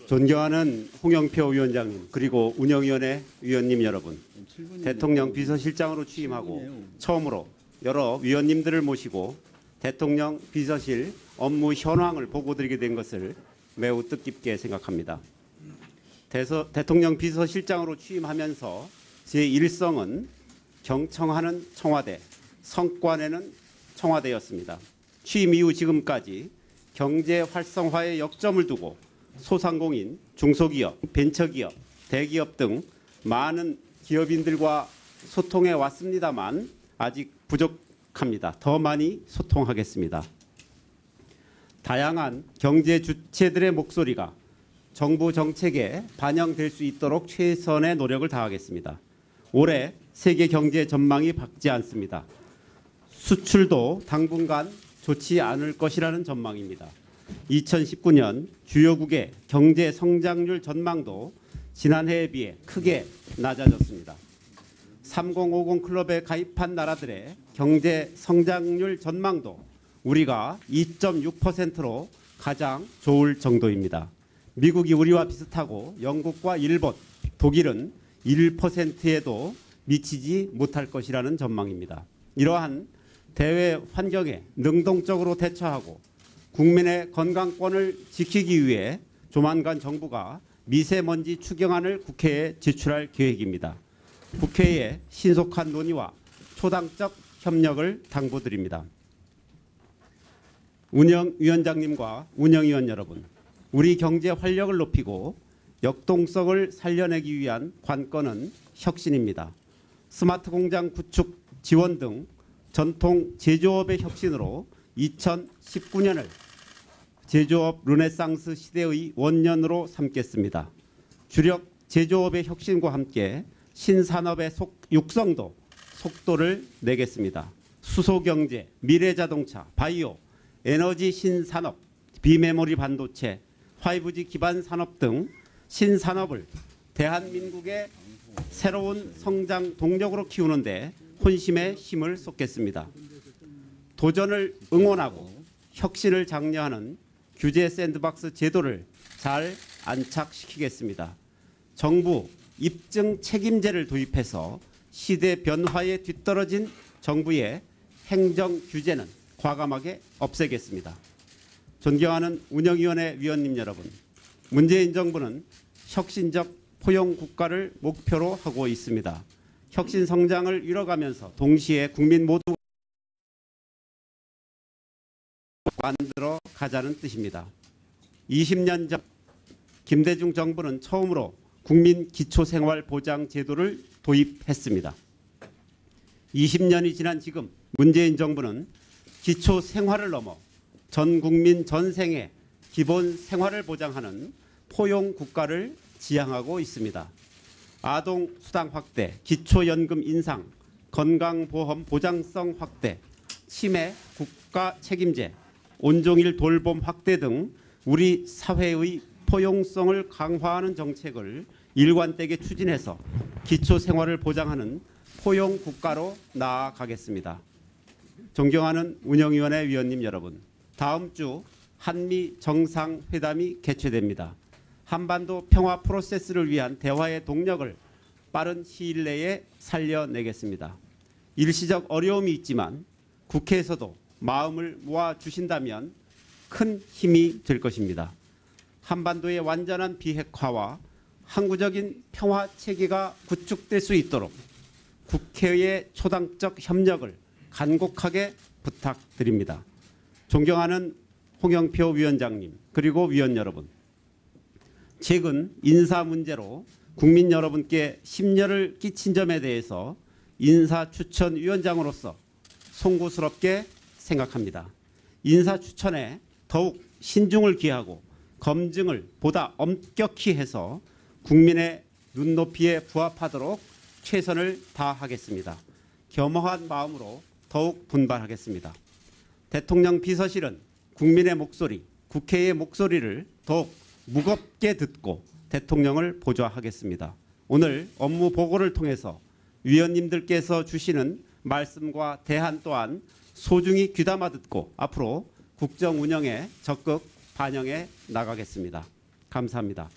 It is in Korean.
존경하는 홍영표 위원장님 그리고 운영위원회 위원님 여러분, 대통령 비서실장으로 취임하고 처음으로 여러 위원님들을 모시고 대통령 비서실 업무 현황을 보고드리게 된 것을 매우 뜻깊게 생각합니다. 대통령 비서실장으로 취임하면서 제 일성은 경청하는 청와대, 성과내는 청와대였습니다. 취임 이후 지금까지 경제 활성화에 역점을 두고 소상공인, 중소기업, 벤처기업, 대기업 등 많은 기업인들과 소통해 왔습니다만 아직 부족합니다. 더 많이 소통하겠습니다. 다양한 경제 주체들의 목소리가 정부 정책에 반영될 수 있도록 최선의 노력을 다하겠습니다. 올해 세계 경제 전망이 밝지 않습니다. 수출도 당분간 좋지 않을 것이라는 전망입니다. 2019년 주요국의 경제 성장률 전망도 지난해에 비해 크게 낮아졌습니다. 3050 클럽에 가입한 나라들의 경제 성장률 전망도 우리가 2.6%로 가장 좋을 정도입니다. 미국이 우리와 비슷하고 영국과 일본, 독일은 1%에도 미치지 못할 것이라는 전망입니다. 이러한 대외 환경에 능동적으로 대처하고 국민의 건강권을 지키기 위해 조만간 정부가 미세먼지 추경안을 국회에 제출할 계획입니다. 국회의 신속한 논의와 초당적 협력을 당부드립니다. 운영위원장님과 운영위원 여러분, 우리 경제 활력을 높이고 역동성을 살려내기 위한 관건은 혁신입니다. 스마트 공장 구축 지원 등 전통 제조업의 혁신으로 2019년을 제조업 르네상스 시대의 원년으로 삼겠습니다. 주력 제조업의 혁신과 함께 신산업의 육성도 속도를 내겠습니다. 수소경제, 미래자동차, 바이오, 에너지 신산업, 비메모리 반도체, 5G 기반 산업 등 신산업을 대한민국의 새로운 성장 동력으로 키우는 데 혼심의 힘을 쏟겠습니다. 도전을 응원하고 혁신을 장려하는 규제 샌드박스 제도를 잘 안착시키겠습니다. 정부 입증 책임제를 도입해서 시대 변화에 뒤떨어진 정부의 행정 규제는 과감하게 없애겠습니다. 존경하는 운영위원회 위원님 여러분, 문재인 정부는 혁신적 포용 국가를 목표로 하고 있습니다. 혁신 성장을 이뤄가면서 동시에 국민 모두 만들어 가자는 뜻입니다. 20년 전 김대중 정부는 처음으로 국민 기초생활보장 제도를 도입했습니다. 20년이 지난 지금 문재인 정부는 기초생활을 넘어 전 국민 전생에 기본 생활을 보장하는 포용 국가를 지향하고 있습니다. 아동 수당 확대, 기초연금 인상, 건강보험 보장성 확대, 치매 국가 책임제, 온종일 돌봄 확대 등 우리 사회의 포용성을 강화하는 정책을 일관되게 추진해서 기초생활을 보장하는 포용 국가로 나아가겠습니다. 존경하는 운영위원회 위원님 여러분, 다음 주 한미 정상회담이 개최됩니다. 한반도 평화 프로세스를 위한 대화의 동력을 빠른 시일 내에 살려내겠습니다. 일시적 어려움이 있지만 국회에서도 마음을 모아주신다면 큰 힘이 될 것입니다. 한반도의 완전한 비핵화와 항구적인 평화 체계가 구축될 수 있도록 국회의 초당적 협력을 간곡하게 부탁드립니다. 존경하는 홍영표 위원장님 그리고 위원 여러분, 최근 인사 문제로 국민 여러분께 심려를 끼친 점에 대해서 인사추천위원장으로서 송구스럽게 생각합니다. 인사추천에 더욱 신중을 기하고 검증을 보다 엄격히 해서 국민의 눈높이에 부합하도록 최선을 다하겠습니다. 겸허한 마음으로 더욱 분발하겠습니다. 대통령 비서실은 국민의 목소리, 국회의 목소리를 더욱 무겁게 듣고 대통령을 보좌하겠습니다. 오늘 업무 보고를 통해서 위원님들께서 주시는 말씀과 대안 또한 소중히 귀담아 듣고 앞으로 국정 운영에 적극 반영해 나가겠습니다. 감사합니다.